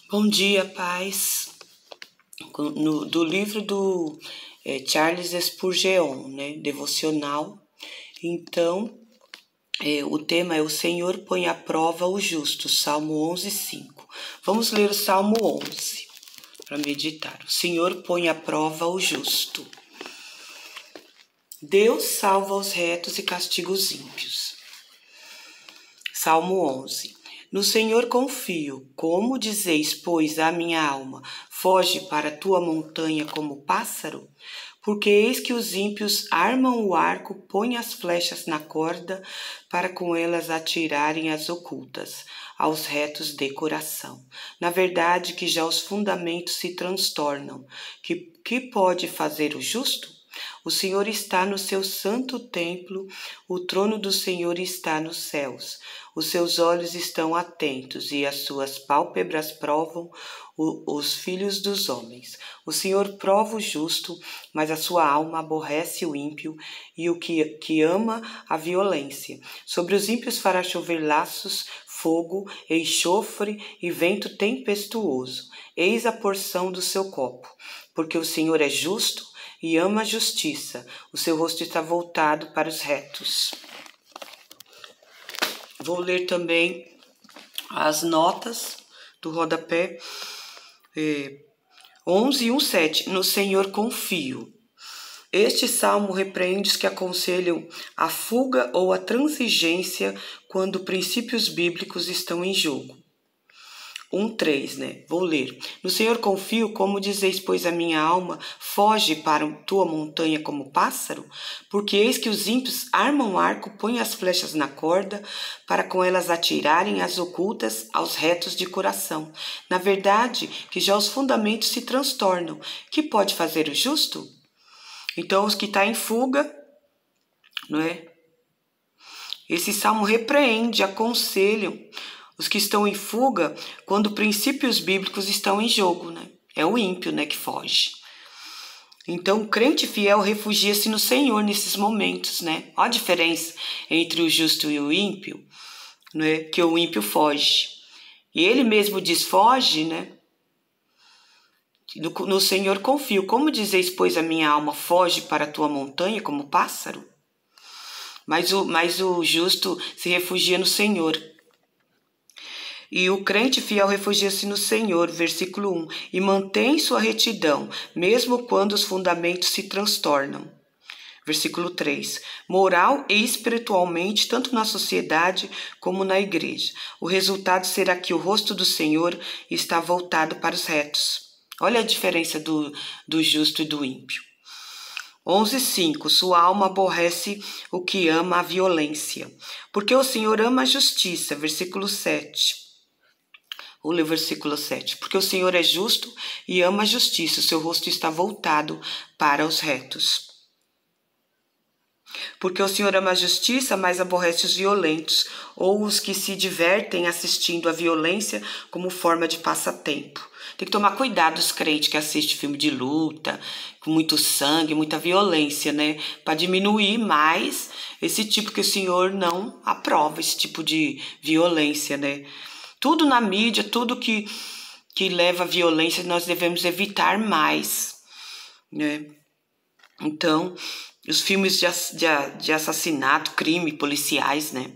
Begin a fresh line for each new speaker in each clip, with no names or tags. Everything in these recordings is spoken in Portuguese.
Bom dia, paz. Do livro do Charles Spurgeon, né, devocional. Então, o tema é O Senhor põe à prova o justo, Salmo 11:5. Vamos ler o Salmo 11 para meditar. O Senhor põe à prova o justo. Deus salva os retos e castiga os ímpios. Salmo 11. No Senhor confio, como dizeis, pois, a minha alma, foge para a tua montanha como pássaro? Porque eis que os ímpios armam o arco, põem as flechas na corda, para com elas atirarem as ocultas, aos retos de coração. Na verdade que já os fundamentos se transtornam. Que pode fazer o justo? O Senhor está no seu santo templo, o trono do Senhor está nos céus. Os seus olhos estão atentos e as suas pálpebras provam os filhos dos homens. O Senhor prova o justo, mas a sua alma aborrece o ímpio e o que ama a violência. Sobre os ímpios fará chover laços, fogo, enxofre e vento tempestuoso. Eis a porção do seu copo, porque o Senhor é justo e ama a justiça, o seu rosto está voltado para os retos. Vou ler também as notas do rodapé. 11:1-7. No Senhor confio. Este salmo repreende os que aconselham a fuga ou a transigência quando princípios bíblicos estão em jogo. 1:3, né? Vou ler. No Senhor confio, como dizeis, pois a minha alma foge para tua montanha como pássaro? Porque eis que os ímpios armam arco, põem as flechas na corda, para com elas atirarem as ocultas aos retos de coração. Na verdade, que já os fundamentos se transtornam. Que pode fazer o justo? Então, os que estão em fuga, não é? Esse salmo repreende, aconselham os que estão em fuga quando princípios bíblicos estão em jogo, né? É o ímpio, né, que foge. Então, o crente fiel refugia-se no Senhor nesses momentos, né? Olha a diferença entre o justo e o ímpio, né? Que o ímpio foge. E ele mesmo diz, foge, né? No Senhor confio. Como dizeis, pois, a minha alma foge para a tua montanha como pássaro? Mas o justo se refugia no Senhor. E o crente fiel refugia-se no Senhor, versículo 1, e mantém sua retidão, mesmo quando os fundamentos se transtornam. Versículo 3, moral e espiritualmente, tanto na sociedade como na igreja. O resultado será que o rosto do Senhor está voltado para os retos. Olha a diferença do justo e do ímpio. 11:5, sua alma aborrece o que ama a violência, porque o Senhor ama a justiça, versículo 7. Vou ler o versículo 7. Porque o Senhor é justo e ama a justiça, o seu rosto está voltado para os retos. Porque o Senhor ama a justiça, mas aborrece os violentos, ou os que se divertem assistindo à violência como forma de passatempo. Tem que tomar cuidado os crentes que assistem filme de luta, com muito sangue, muita violência, né? Para diminuir mais esse tipo que o Senhor não aprova, esse tipo de violência, né? Tudo na mídia, tudo que leva à violência, nós devemos evitar mais, né? Então, os filmes de assassinato, crime, policiais, né?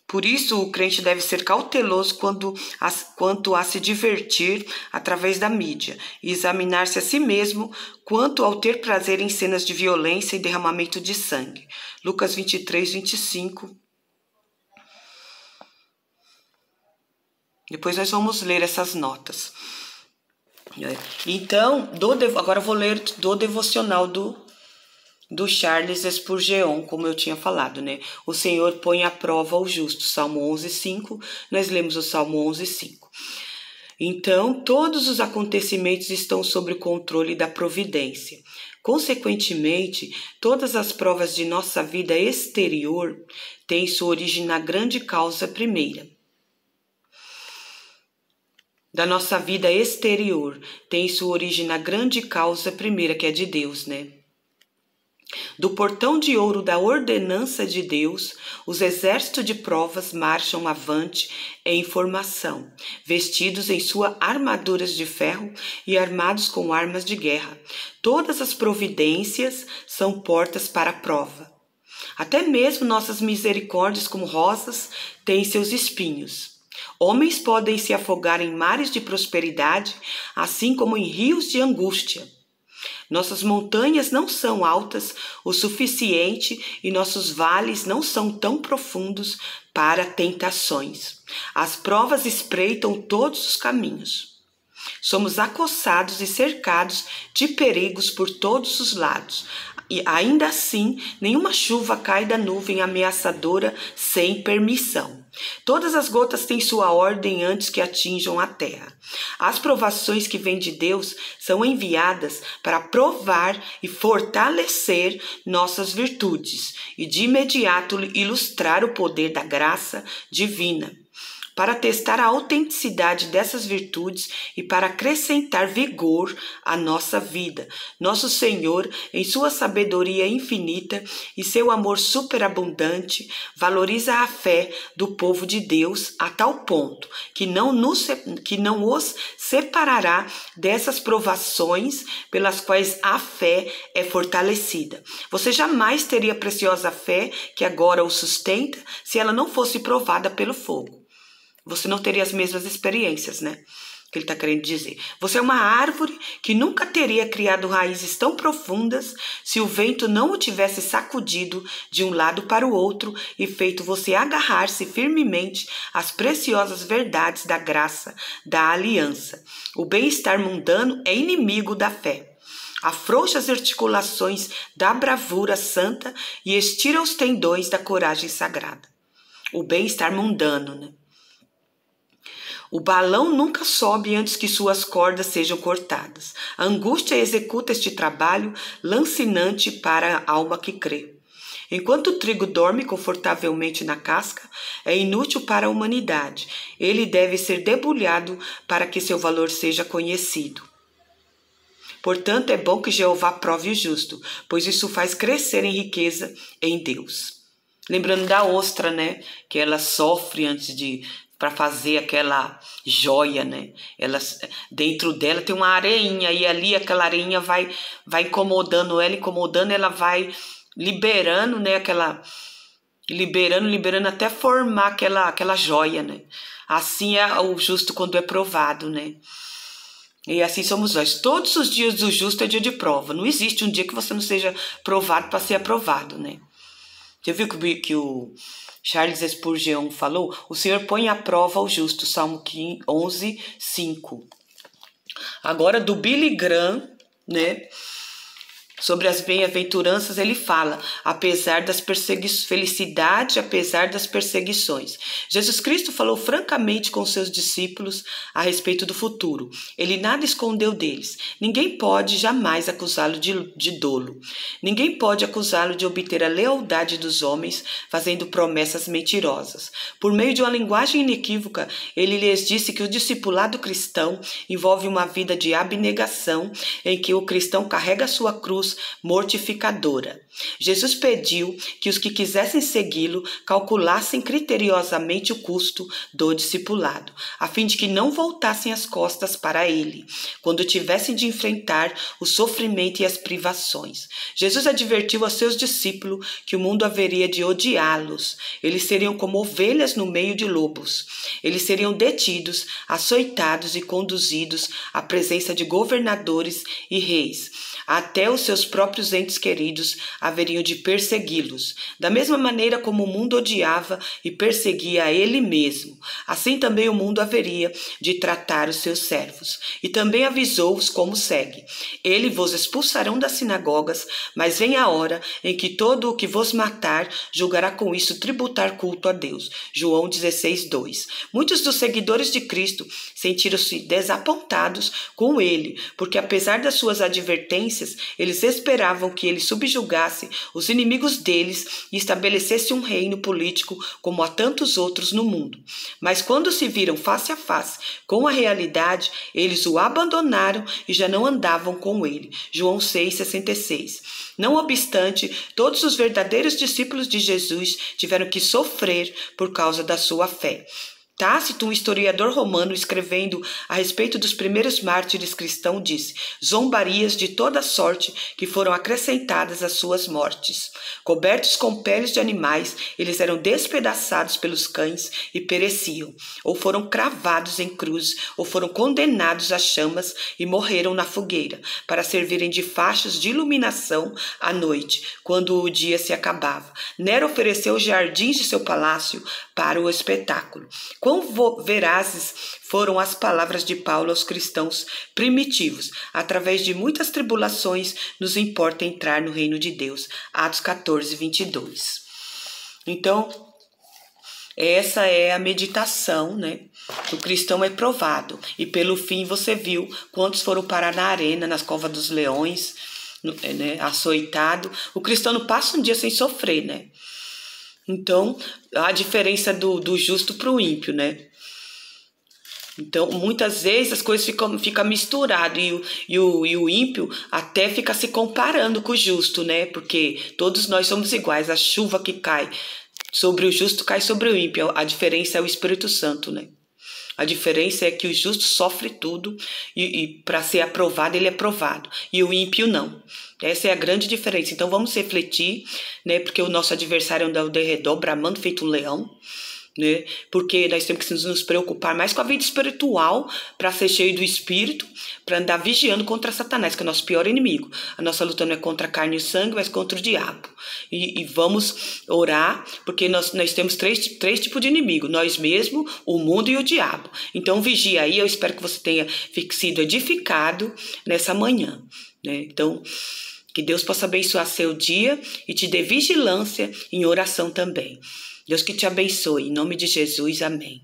Por isso, o crente deve ser cauteloso quanto a se divertir através da mídia e examinar-se a si mesmo quanto ao ter prazer em cenas de violência e derramamento de sangue. Lucas 23:25. Depois nós vamos ler essas notas. Então, agora eu vou ler do devocional do Charles Spurgeon, como eu tinha falado, né? O Senhor põe à prova o justo, Salmo 11:5. Nós lemos o Salmo 11:5. Então, todos os acontecimentos estão sob o controle da providência. Consequentemente, todas as provas de nossa vida exterior têm sua origem na grande causa primeira. Da nossa vida exterior tem sua origem na grande causa primeira, que é de Deus, né? Do portão de ouro da ordenança de Deus, os exércitos de provas marcham avante em formação, vestidos em suas armaduras de ferro e armados com armas de guerra. Todas as providências são portas para a prova. Até mesmo nossas misericórdias, como rosas, têm seus espinhos. Homens podem se afogar em mares de prosperidade, assim como em rios de angústia. Nossas montanhas não são altas o suficiente e nossos vales não são tão profundos para tentações. As provas espreitam todos os caminhos. Somos acossados e cercados de perigos por todos os lados. E ainda assim, nenhuma chuva cai da nuvem ameaçadora sem permissão. Todas as gotas têm sua ordem antes que atinjam a terra. As provações que vêm de Deus são enviadas para provar e fortalecer nossas virtudes e de imediato ilustrar o poder da graça divina. Para testar a autenticidade dessas virtudes e para acrescentar vigor à nossa vida. Nosso Senhor, em sua sabedoria infinita e seu amor superabundante, valoriza a fé do povo de Deus a tal ponto que não os separará dessas provações pelas quais a fé é fortalecida. Você jamais teria a preciosa fé que agora o sustenta se ela não fosse provada pelo fogo. Você não teria as mesmas experiências, né? Que ele está querendo dizer. Você é uma árvore que nunca teria criado raízes tão profundas se o vento não o tivesse sacudido de um lado para o outro e feito você agarrar-se firmemente às preciosas verdades da graça, da aliança. O bem-estar mundano é inimigo da fé. Afrouxa as articulações da bravura santa e estira os tendões da coragem sagrada. O bem-estar mundano, né? O balão nunca sobe antes que suas cordas sejam cortadas. A angústia executa este trabalho lancinante para a alma que crê. Enquanto o trigo dorme confortavelmente na casca, é inútil para a humanidade. Ele deve ser debulhado para que seu valor seja conhecido. Portanto, é bom que Jeová prove o justo, pois isso faz crescer em riqueza em Deus. Lembrando da ostra, né? Que ela sofre antes para fazer aquela joia, né? Ela, dentro dela tem uma areinha e ali aquela areinha vai incomodando, ela vai liberando, né? Liberando até formar aquela joia, né? Assim é o justo quando é provado, né? E assim somos nós. Todos os dias do justo é dia de prova. Não existe um dia que você não seja provado para ser aprovado, né? Você viu que o Charles Spurgeon falou? O Senhor põe à prova o justo, Salmo 11, 5. Agora, do Billy Graham, né? Sobre as bem-aventuranças, ele fala, apesar das felicidade, apesar das perseguições. Jesus Cristo falou francamente com seus discípulos a respeito do futuro. Ele nada escondeu deles. Ninguém pode jamais acusá-lo de dolo. Ninguém pode acusá-lo de obter a lealdade dos homens, fazendo promessas mentirosas. Por meio de uma linguagem inequívoca, ele lhes disse que o discipulado cristão envolve uma vida de abnegação, em que o cristão carrega sua cruz mortificadora. Jesus pediu que os que quisessem segui-lo calculassem criteriosamente o custo do discipulado, a fim de que não voltassem as costas para ele, quando tivessem de enfrentar o sofrimento e as privações. Jesus advertiu a seus discípulos que o mundo haveria de odiá-los. Eles seriam como ovelhas no meio de lobos. Eles seriam detidos, açoitados e conduzidos à presença de governadores e reis. Até os seus próprios entes queridos haveriam de persegui-los, da mesma maneira como o mundo odiava e perseguia a ele mesmo. Assim também o mundo haveria de tratar os seus servos. E também avisou-os como segue: Ele vos expulsarão das sinagogas, mas vem a hora em que todo o que vos matar julgará com isso tributar culto a Deus. João 16:2. Muitos dos seguidores de Cristo sentiram-se desapontados com ele, porque apesar das suas advertências, eles esperavam que ele subjugasse os inimigos deles e estabelecesse um reino político como há tantos outros no mundo. Mas quando se viram face a face com a realidade, eles o abandonaram e já não andavam com ele. João 6,66. Não obstante, todos os verdadeiros discípulos de Jesus tiveram que sofrer por causa da sua fé. Tácito, um historiador romano, escrevendo a respeito dos primeiros mártires cristãos, disse: zombarias de toda sorte que foram acrescentadas às suas mortes. Cobertos com peles de animais, eles eram despedaçados pelos cães e pereciam, ou foram cravados em cruzes, ou foram condenados a chamas e morreram na fogueira, para servirem de faixas de iluminação à noite, quando o dia se acabava. Nero ofereceu os jardins de seu palácio para o espetáculo. Quão verazes foram as palavras de Paulo aos cristãos primitivos. Através de muitas tribulações, nos importa entrar no reino de Deus. Atos 14:22. Então, essa é a meditação, né? O cristão é provado. E pelo fim você viu quantos foram parar na arena, nas covas dos leões, né? Açoitado. O cristão não passa um dia sem sofrer, né? Então, a diferença do justo para o ímpio, né? Então, muitas vezes as coisas ficam misturadas e o ímpio até fica se comparando com o justo, né? Porque todos nós somos iguais, a chuva que cai sobre o justo cai sobre o ímpio. A diferença é o Espírito Santo, né? A diferença é que o justo sofre tudo e para ser aprovado, ele é provado. E o ímpio não. Essa é a grande diferença. Então vamos refletir, né? Porque o nosso adversário anda ao derredor, bramando feito um leão, né? Porque nós temos que nos preocupar mais com a vida espiritual para ser cheio do Espírito, para andar vigiando contra Satanás, que é o nosso pior inimigo. A nossa luta não é contra a carne e o sangue, mas contra o diabo. E vamos orar, porque nós temos três tipos de inimigo: nós mesmos, o mundo e o diabo. Então vigia aí, eu espero que você tenha sido edificado nessa manhã, né? Então, que Deus possa abençoar seu dia e te dê vigilância em oração também. Deus que te abençoe, em nome de Jesus, amém.